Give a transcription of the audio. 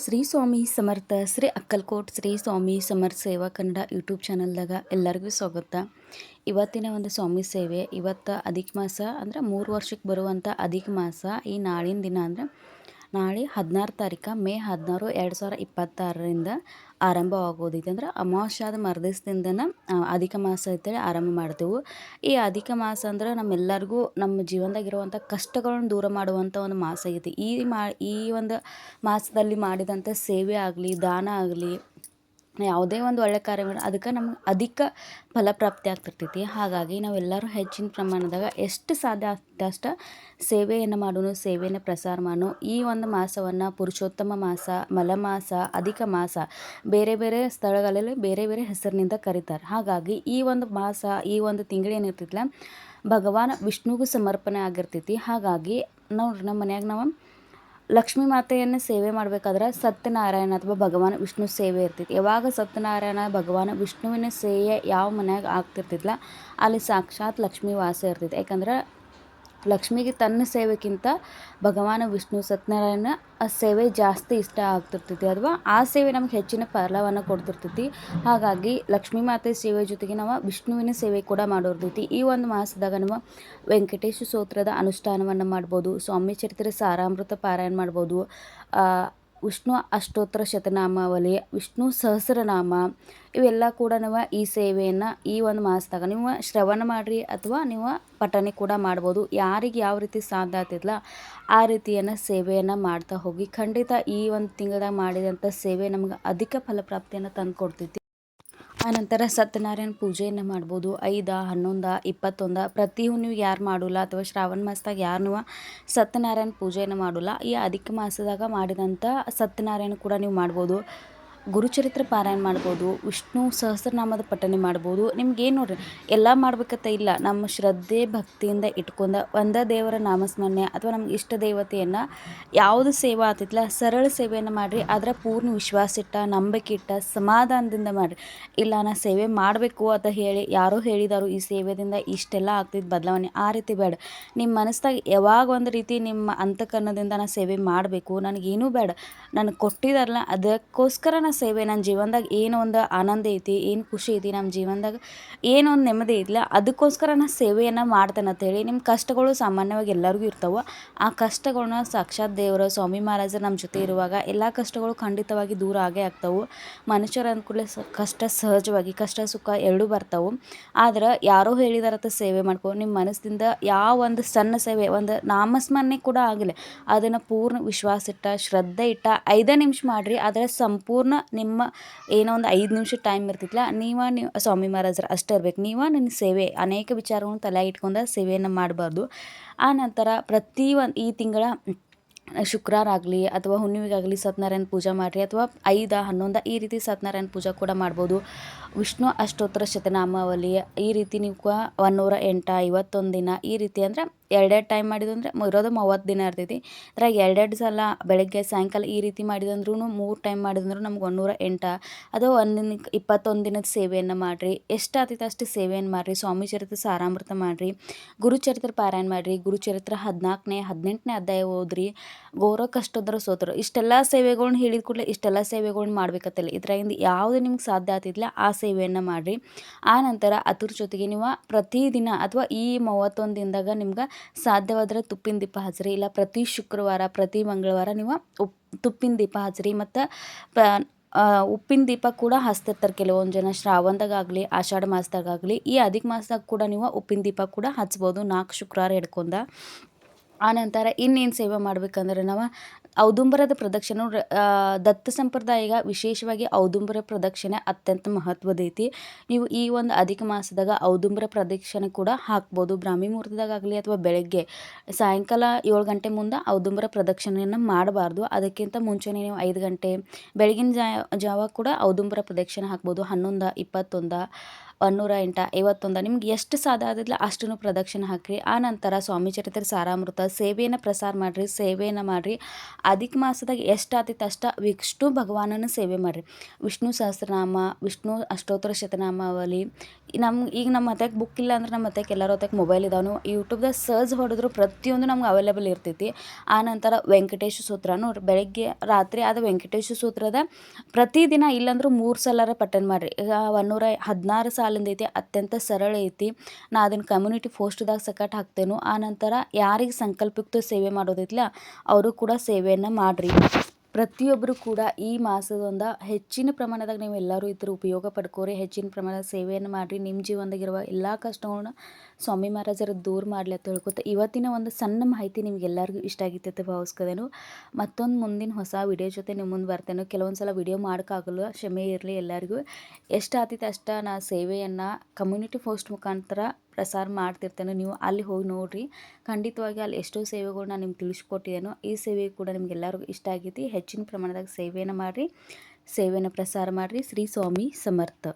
ಶ್ರೀ ಸ್ವಾಮಿ ಸಮರ್ಥ ಶ್ರೀ ಅಕ್ಕಲ್ಕೋಟ್ ಶ್ರೀ ಸ್ವಾಮಿ ಸಮರ್ಥ ಸೇವಾ ಕನ್ನಡ ಯೂಟ್ಯೂಬ್ ಚಾನಲ್ದಾಗ ಎಲ್ಲರಿಗೂ ಸ್ವಾಗತ. ಇವತ್ತಿನ ಒಂದು ಸ್ವಾಮಿ ಸೇವೆ ಇವತ್ತು ಅಧಿಕ ಮಾಸ ಅಂದರೆ 3 ವರ್ಷಕ್ಕೆ ಬರುವಂಥ ಅಧಿಕ ಮಾಸ ಈ ನಾಳಿನ ದಿನ ಅಂದರೆ ನಾಳೆ 16 ತಾರೀಕು ಮೇ 16 2026ರಿಂದ ಆರಂಭವಾಗೋದೈತೆ. ಅಂದ್ರೆ ಅಮಾವಾಸ್ಯಾದ ಮರುದಿವಸದಿಂದನ ಅಧಿಕ ಮಾಸ ಅಂತೇಳಿ ಆರಂಭ ಮಾಡ್ತೇವೆ. ಈ ಅಧಿಕ ಮಾಸ ಅಂದ್ರೆ ನಮ್ಮೆಲ್ಲರಿಗೂ ನಮ್ಮ ಜೀವನದಾಗಿರುವಂಥ ಕಷ್ಟಗಳನ್ನು ದೂರ ಮಾಡುವಂಥ ಒಂದು ಮಾಸ ಐತಿ. ಈ ಒಂದು ಮಾಸದಲ್ಲಿ ಮಾಡಿದಂಥ ಸೇವೆ ಆಗಲಿ, ದಾನ ಆಗಲಿ, ಯಾವುದೇ ಒಂದು ಒಳ್ಳೆ ಕಾರ್ಯ ಮಾಡಿ ಅದಕ್ಕೆ ನಮ್ಗೆ ಅಧಿಕ ಫಲಪ್ರಾಪ್ತಿ ಆಗ್ತಿರ್ತೈತಿ. ಹಾಗಾಗಿ ನಾವೆಲ್ಲರೂ ಹೆಚ್ಚಿನ ಪ್ರಮಾಣದಾಗ ಎಷ್ಟು ಸಾಧ್ಯ ಆಗ್ತದೆ ಅಷ್ಟು ಸೇವೆಯನ್ನು ಮಾಡೋನು, ಸೇವೆಯನ್ನು ಪ್ರಸಾರ ಮಾಡೋನು. ಈ ಒಂದು ಮಾಸವನ್ನು ಪುರುಷೋತ್ತಮ ಮಾಸ, ಮಲಮಾಸ, ಅಧಿಕ ಮಾಸ ಬೇರೆ ಬೇರೆ ಸ್ಥಳಗಳಲ್ಲಿ ಬೇರೆ ಬೇರೆ ಹೆಸರಿನಿಂದ ಕರೀತಾರೆ. ಹಾಗಾಗಿ ಈ ಒಂದು ಮಾಸ, ಈ ಒಂದು ತಿಂಗಳೇನಿರ್ತೈತಿಲ್ಲ ಭಗವಾನ್ ವಿಷ್ಣುಗೂ ಸಮರ್ಪಣೆ ಆಗಿರ್ತೈತಿ. ಹಾಗಾಗಿ ನೋಡ್ರಿ ನಮ್ಮ ಮನ್ಯಾಗ ನಾವು ಲಕ್ಷ್ಮೀ ಮಾತೆಯನ್ನು ಸೇವೆ ಮಾಡಬೇಕಾದ್ರೆ ಸತ್ಯನಾರಾಯಣ ಅಥವಾ ಭಗವಾನ್ ವಿಷ್ಣು ಸೇವೆ ಇರ್ತೈತಿ. ಯಾವಾಗ ಸತ್ಯನಾರಾಯಣ ಭಗವಾನ್ ವಿಷ್ಣುವಿನ ಸೇವೆ ಯಾವ ಮನ್ಯಾಗ ಆಗ್ತಿರ್ತಿದ್ಲ ಅಲ್ಲಿ ಸಾಕ್ಷಾತ್ ಲಕ್ಷ್ಮೀ ವಾಸ ಇರ್ತೈತಿ. ಯಾಕಂದ್ರೆ ಲಕ್ಷ್ಮಿಗೆ ತನ್ನ ಸೇವೆಗಿಂತ ಭಗವಾನ್ ವಿಷ್ಣು ಸತ್ಯನಾರಾಯಣ ಸೇವೆ ಜಾಸ್ತಿ ಇಷ್ಟ ಆಗ್ತಿರ್ತೈತಿ, ಅಥವಾ ಆ ಸೇವೆ ನಮ್ಗೆ ಹೆಚ್ಚಿನ ಫಲವನ್ನು ಕೊಡ್ತಿರ್ತೈತಿ. ಹಾಗಾಗಿ ಲಕ್ಷ್ಮೀ ಮಾತೆ ಸೇವೆ ಜೊತೆಗೆ ನಾವು ವಿಷ್ಣುವಿನ ಸೇವೆ ಕೂಡ ಮಾಡೋರ್ತೈತಿ. ಈ ಒಂದು ಮಾಸದಾಗ ನಾವು ವೆಂಕಟೇಶ ಸ್ತೋತ್ರದ ಅನುಷ್ಠಾನವನ್ನು ಮಾಡ್ಬೋದು, ಸ್ವಾಮಿ ಚರಿತ್ರೆ ಸಾರಾಮೃತ ಪಾರಾಯಣ ಮಾಡ್ಬೋದು, ವಿಷ್ಣು ಅಷ್ಟೋತ್ತರ ಶತನಾಮಾವಳಿ, ವಿಷ್ಣು ಸಹಸ್ರನಾಮ ಇವೆಲ್ಲ ಕೂಡ ನೀವು ಈ ಸೇವೆಯನ್ನು ಈ ಒಂದು ಮಾಸದಾಗ ನೀವು ಶ್ರವಣ ಮಾಡಿರಿ ಅಥವಾ ನೀವು ಪಠನೆ ಕೂಡ ಮಾಡ್ಬೋದು. ಯಾರಿಗೆ ಯಾವ ರೀತಿ ಸಾಧ್ಯ ಆಗ್ತಿದ್ಲ ಆ ರೀತಿಯನ್ನು ಸೇವೆಯನ್ನು ಮಾಡ್ತಾ ಹೋಗಿ. ಖಂಡಿತ ಈ ಒಂದು ತಿಂಗಳದಾಗ ಮಾಡಿದಂಥ ಸೇವೆ ನಮ್ಗೆ ಅಧಿಕ ಫಲಪ್ರಾಪ್ತಿಯನ್ನು ತಂದು ಕೊಡ್ತೈತಿ. ಆನಂತರ ಸತ್ಯನಾರಾಯಣ ಪೂಜೆಯನ್ನು ಮಾಡ್ಬೋದು. 5, 11, 21 ಪ್ರತಿ ಹುಣ್ಣಿಮೆಗೆ ಯಾರು ಮಾಡೋಲ್ಲ ಅಥವಾ ಶ್ರಾವಣ ಮಾಸದಾಗ ಯಾರು ನೀವು ಸತ್ಯನಾರಾಯಣ ಪೂಜೆಯನ್ನು ಮಾಡೋಲ್ಲ, ಈ ಅಧಿಕ ಮಾಸದಾಗ ಮಾಡಿದಂಥ ಸತ್ಯನಾರಾಯಣ ಕೂಡ ನೀವು ಮಾಡ್ಬೋದು. ಗುರುಚರಿತ್ರೆ ಪಾರಾಯಣ ಮಾಡ್ಬೋದು, ವಿಷ್ಣು ಸಹಸ್ರನಾಮದ ಪಠನೆ ಮಾಡ್ಬೋದು. ನಿಮ್ಗೇನು ನೋಡ್ರಿ ಎಲ್ಲ ಮಾಡ್ಬೇಕಂತ ಇಲ್ಲ, ನಮ್ಮ ಶ್ರದ್ಧೆ ಭಕ್ತಿಯಿಂದ ಇಟ್ಕೊಂಡ ಒಂದೇ ದೇವರ ನಾಮಸ್ಮರಣೆ ಅಥವಾ ನಮ್ಗೆ ಇಷ್ಟ ದೇವತೆಯನ್ನು ಯಾವುದು ಸೇವೆ ಆಗ್ತಿತ್ತಲ್ಲ ಸರಳ ಸೇವೆಯನ್ನು ಮಾಡಿರಿ. ಅದರ ಪೂರ್ಣ ವಿಶ್ವಾಸ ಇಟ್ಟ, ನಂಬಿಕೆ ಇಟ್ಟ, ಸಮಾಧಾನದಿಂದ ಮಾಡಿರಿ. ಇಲ್ಲ ನಾ ಸೇವೆ ಮಾಡಬೇಕು ಅಂತ ಹೇಳಿ ಯಾರೋ ಹೇಳಿದಾರು ಈ ಸೇವೆಯಿಂದ ಇಷ್ಟೆಲ್ಲ ಆಗ್ತಿದ್ದು ಬದಲಾವಣೆ, ಆ ರೀತಿ ಬೇಡ. ನಿಮ್ಮ ಮನಸ್ಸಾಗ ಯಾವಾಗ ಒಂದು ರೀತಿ ನಿಮ್ಮ ಅಂತಃಕರಣದಿಂದ ನಾ ಸೇವೆ ಮಾಡಬೇಕು, ನನಗೇನೂ ಬೇಡ, ನನಗೆ ಕೊಟ್ಟಿದಾರಲ್ಲ ಅದಕ್ಕೋಸ್ಕರ ನಾ ಸೇವೆ, ನನ್ನ ಜೀವನದಾಗ ಏನೋ ಒಂದು ಆನಂದ ಐತಿ, ಏನು ಖುಷಿ ಐತಿ, ನಮ್ಮ ಜೀವನದಾಗ ಏನೋ ಒಂದು ನೆಮ್ಮದಿ ಐತಿಲ್ಲ ಅದಕ್ಕೋಸ್ಕರ ನಾ ಸೇವೆಯನ್ನು ಮಾಡ್ತೇನೆ ಅಂತೇಳಿ. ನಿಮ್ಮ ಕಷ್ಟಗಳು ಸಾಮಾನ್ಯವಾಗಿ ಎಲ್ಲರಿಗೂ ಇರ್ತಾವೆ. ಆ ಕಷ್ಟಗಳನ್ನ ಸಾಕ್ಷಾತ್ ದೇವರ ಸ್ವಾಮಿ ಮಹಾರಾಜರು ನಮ್ಮ ಜೊತೆ ಇರುವಾಗ ಎಲ್ಲ ಕಷ್ಟಗಳು ಖಂಡಿತವಾಗಿ ದೂರ ಆಗೇ ಆಗ್ತಾವೆ. ಮನುಷ್ಯರ ಅಂದ್ಕೂಡಲೇ ಕಷ್ಟ ಸಹಜವಾಗಿ, ಕಷ್ಟ ಸುಖ ಎರಡೂ ಬರ್ತಾವೆ. ಆದ್ರೆ ಯಾರೋ ಹೇಳಿದಾರತ್ತ ಸೇವೆ ಮಾಡ್ಕೊ, ನಿಮ್ಮ ಮನಸ್ಸಿಂದ ಯಾವ ಒಂದು ಸಣ್ಣ ಸೇವೆ, ಒಂದು ನಾಮಸ್ಮರಣೆ ಕೂಡ ಆಗಿಲ್ಲ, ಅದನ್ನು ಪೂರ್ಣ ವಿಶ್ವಾಸ ಇಟ್ಟ, ಶ್ರದ್ಧೆ ಇಟ್ಟ 5 ನಿಮಿಷ ಮಾಡಿರಿ. ಆದರೆ ಸಂಪೂರ್ಣ ನಿಮ್ಮ ಏನೋ ಒಂದು 5 ನಿಮಿಷ ಟೈಮ್ ಇರ್ತಿತ್ತಲ್ಲ ನೀವು ಸ್ವಾಮಿ ಮಹಾರಾಜರು ಅಷ್ಟೇ ಇರ್ಬೇಕು. ನನ್ನ ಸೇವೆ ಅನೇಕ ವಿಚಾರಗಳನ್ನು ತಲೆ ಇಟ್ಕೊಂಡು ಸೇವೆಯನ್ನು ಮಾಡಬಾರ್ದು. ಆ ನಂತರ ಈ ತಿಂಗಳ ಶುಕ್ರವಾರ ಆಗಲಿ ಅಥವಾ ಹುಣ್ಣಿಮೆಗಾಗಲಿ ಸತ್ಯನಾರಾಯಣ ಪೂಜೆ ಮಾಡಿರಿ, ಅಥವಾ 5, 11 ಈ ರೀತಿ ಸತ್ಯನಾರಾಯಣ ಪೂಜೆ ಕೂಡ ಮಾಡ್ಬೋದು. ವಿಷ್ಣು ಅಷ್ಟೋತ್ತರ ಶತನಾಮಾವಳಿ ಈ ರೀತಿ ನೀವು 108, 51 ದಿನ ಈ ರೀತಿ ಅಂದರೆ 2 ಟೈಮ್ ಮಾಡಿದ್ದು ಅಂದರೆ ಇರೋದು 30 ದಿನ ಇರ್ತೈತಿ. ಅದ್ರಾಗ 2 ಸಲ ಬೆಳಗ್ಗೆ ಸಾಯಂಕಾಲ ಈ ರೀತಿ ಮಾಡಿದಂದ್ರೂ 3 ಟೈಮ್ ಮಾಡಿದಂದ್ರೂ ನಮ್ಗೆ 108 ಅಥವಾ 21 ದಿನದ ಸೇವೆಯನ್ನು ಮಾಡಿರಿ. ಎಷ್ಟು ಆಗ್ತೈತೆ ಅಷ್ಟು ಸೇವೆಯನ್ನು ಮಾಡಿರಿ. ಸ್ವಾಮಿ ಚರಿತ್ರೆ ಸಾರಾಮೃತ ಮಾಡಿರಿ, ಗುರುಚರಿತ್ರೆ ಪಾರಾಯಣ ಮಾಡಿರಿ, ಗುರುಚರಿತ್ರೆ 14ನೇ 18ನೇ ಅಧ್ಯಾಯ ಓದ್ರಿ, ಘೋರ ಕಷ್ಟೋದರ ಸೋತರು. ಇಷ್ಟೆಲ್ಲ ಸೇವೆಗಳ್ನ ಹೇಳಿದ ಕೂಡಲೇ ಇಷ್ಟೆಲ್ಲ ಸೇವೆಗಳ್ನ ಮಾಡ್ಬೇಕತ್ತಿಲ್ಲ, ಇದ್ರಾಗಿಂದ ಯಾವುದು ನಿಮ್ಗೆ ಸಾಧ್ಯ ಆಗ್ತಿದ್ಲ ಆ ಸೇವೆಯನ್ನು ಮಾಡಿರಿ. ಆ ನಂತರ ಅದ್ರ ಜೊತೆಗೆ ನೀವು ಪ್ರತಿದಿನ ಅಥವಾ ಈ 31 ದಿನದಾಗ ನಿಮ್ಗೆ ಸಾಧ್ಯವಾದ್ರೆ ತುಪ್ಪಿನ ದೀಪ ಹಚ್ಚಿರಿ. ಇಲ್ಲ ಪ್ರತಿ ಶುಕ್ರವಾರ ಪ್ರತಿ ಮಂಗಳವಾರ ನೀವು ತುಪ್ಪಿನ ದೀಪ ಹಚ್ಚಿರಿ. ಮತ್ತು ಉಪ್ಪಿನ ದೀಪ ಕೂಡ ಹಚ್ತಿರ್ತಾರೆ ಕೆಲವೊಂದು ಜನ, ಶ್ರಾವಣದಾಗಲಿ ಆಷಾಢ ಮಾಸದಾಗಲಿ. ಈ ಅಧಿಕ ಮಾಸದಾಗ ಕೂಡ ನೀವು ಉಪ್ಪಿನ ದೀಪ ಕೂಡ ಹಚ್ಬೋದು 4 ಶುಕ್ರವಾರ ಹಿಡ್ಕೊಂಡ. ಆನಂತರ ಇನ್ನೇನು ಸೇವೆ ಮಾಡ್ಬೇಕಂದ್ರೆ ನಾವು ಔದುಂಬರದ ಪ್ರದಕ್ಷಿಣೆ ದತ್ತ ಸಂಪ್ರದಾಯ ವಿಶೇಷವಾಗಿ ಔದುಂಬರ ಪ್ರದಕ್ಷಿಣೆ ಅತ್ಯಂತ ಮಹತ್ವದೈತಿ. ನೀವು ಈ ಒಂದು ಅಧಿಕ ಮಾಸದಾಗ ಔದುಂಬರ ಪ್ರದಕ್ಷಿಣೆ ಕೂಡ ಹಾಕ್ಬೋದು. ಬ್ರಾಹ್ಮಿ ಮುಹೂರ್ತದಾಗಲಿ ಅಥವಾ ಬೆಳಗ್ಗೆ ಸಾಯಂಕಾಲ 7 ಗಂಟೆ ಮುಂದೆ ಔದುಂಬರ ಪ್ರದಕ್ಷಿಣೆಯನ್ನು ಮಾಡಬಾರ್ದು. ಅದಕ್ಕಿಂತ ಮುಂಚೆನೇ ನೀವು 5 ಗಂಟೆ ಬೆಳಗಿನ ಜಾವ ಕೂಡ ಔದುಂಬರ ಪ್ರದಕ್ಷಿಣೆ ಹಾಕ್ಬೋದು. 11, 21 108 51 ನಿಮ್ಗೆ ಎಷ್ಟು ಸಾಧ್ಯ ಆದಿಲ್ಲ ಅಷ್ಟನ್ನು ಪ್ರದಕ್ಷಿಣೆ ಹಾಕಿರಿ. ಆ ನಂತರ ಸ್ವಾಮಿ ಚರಿತ್ರೆ ಸಾರಾಮೃತ ಸೇವೆಯನ್ನು ಪ್ರಸಾರ ಮಾಡಿರಿ, ಸೇವೆಯನ್ನು ಮಾಡಿರಿ. ಅಧಿಕ ಮಾಸದಾಗ ಎಷ್ಟು ಆತೈತೆ ಅಷ್ಟು ವಿಷ್ಣು ಭಗವಾನನ ಸೇವೆ ಮಾಡಿರಿ. ವಿಷ್ಣು ಸಹಸ್ರನಾಮ, ವಿಷ್ಣು ಅಷ್ಟೋತ್ತರ ಶತನಾಮಾವಳಿ. ಈಗ ನಮ್ಮ ಹತ್ಯಾಗ ಬುಕ್ ಇಲ್ಲ ಅಂದ್ರೆ ನಮ್ಮ ಹತ್ಯಾಗ ಎಲ್ಲರ ಹೊತ್ಯಾಗ ಮೊಬೈಲ್ ಇದಾವೆ. ನೀವು ಯೂಟ್ಯೂಬ್ದಾಗ ಸರ್ಚ್ ಹೊಡೆದ್ರು ಪ್ರತಿಯೊಂದು ನಮ್ಗೆ ಅವೈಲೇಬಲ್ ಇರ್ತೈತಿ. ಆ ನಂತರ ವೆಂಕಟೇಶ ಸೂತ್ರ ನೋಡ್ರಿ, ಬೆಳಗ್ಗೆ ರಾತ್ರಿ ಅದು ವೆಂಕಟೇಶ ಸೂತ್ರದ ಪ್ರತಿದಿನ ಇಲ್ಲಾಂದ್ರೂ 3 ಸಲರ ಪಠಣ ಮಾಡಿರಿ. ಈಗ 116 ಸಾಲಿಂದ ಐತಿ, ಅತ್ಯಂತ ಸರಳ ಐತಿ. ನಾ ಅದನ್ನು ಕಮ್ಯುನಿಟಿ ಪೋಸ್ಟ್ದಾಗ ಸಕಟ್ ಹಾಕ್ತೇನೆ. ಆ ನಂತರ ಯಾರಿಗೆ ಸಂಕಲ್ಪಯುಕ್ತ ಸೇವೆ ಮಾಡೋದೈತಿಲ್ಲ ಅವರು ಕೂಡ ಸೇವೆಯನ್ನು ಮಾಡಿರಿ. ಪ್ರತಿಯೊಬ್ಬರು ಕೂಡ ಈ ಮಾಸದೊಂದ ಹೆಚ್ಚಿನ ಪ್ರಮಾಣದಾಗ ನೀವು ಎಲ್ಲರೂ ಇದ್ರ ಉಪಯೋಗ ಪಡ್ಕೋರಿ. ಹೆಚ್ಚಿನ ಪ್ರಮಾಣದ ಸೇವೆಯನ್ನು ಮಾಡಿರಿ. ನಿಮ್ಮ ಜೀವನದಾಗಿರುವ ಎಲ್ಲ ಕಷ್ಟಗಳನ್ನ ಸ್ವಾಮಿ ಮಹಾರಾಜರು ದೂರ ಮಾಡಲಿ ಅಂತ ಹೇಳ್ಕೊತ ಇವತ್ತಿನ ಒಂದು ಸಣ್ಣ ಮಾಹಿತಿ ನಿಮ್ಗೆಲ್ಲರಿಗೂ ಇಷ್ಟ ಆಗಿತ್ತು ಅಂತ ಭಾವಿಸ್ಕೋದೇನು. ಮತ್ತೊಂದು ಮುಂದಿನ ಹೊಸ ವಿಡಿಯೋ ಜೊತೆ ನಿಮ್ಮ ಮುಂದೆ ಬರ್ತೇನೆ. ಕೆಲವೊಂದು ಸಲ ವಿಡಿಯೋ ಮಾಡೋಕ್ಕಾಗಲ್ಲ, ಕ್ಷಮೆ ಇರಲಿ ಎಲ್ಲರಿಗೂ. ಎಷ್ಟು ಆತೈತೆ ಅಷ್ಟು ನಾ ಸೇವೆಯನ್ನು ಕಮ್ಯುನಿಟಿ ಪೋಸ್ಟ್ ಮುಖಾಂತರ ಪ್ರಸಾರ ಮಾಡ್ತಿರ್ತೇನೆ. ನೀವು ಅಲ್ಲಿ ಹೋಗಿ ನೋಡಿರಿ. ಖಂಡಿತವಾಗಿ ಅಲ್ಲಿ ಎಷ್ಟೋ ಸೇವೆಗಳನ್ನ ನಿಮ್ಗೆ ತಿಳಿಸ್ಕೊಟ್ಟಿದ್ದೇನೋ. ಈ ಸೇವೆ ಕೂಡ ನಿಮ್ಗೆಲ್ಲರಿಗೂ ಇಷ್ಟ ಆಗೈತಿ. ಹೆಚ್ಚಿನ ಪ್ರಮಾಣದಾಗ ಸೇವೆಯನ್ನು ಮಾಡಿರಿ, ಸೇವೆಯನ್ನು ಪ್ರಸಾರ ಮಾಡಿರಿ. ಶ್ರೀ ಸ್ವಾಮಿ ಸಮರ್ಥ.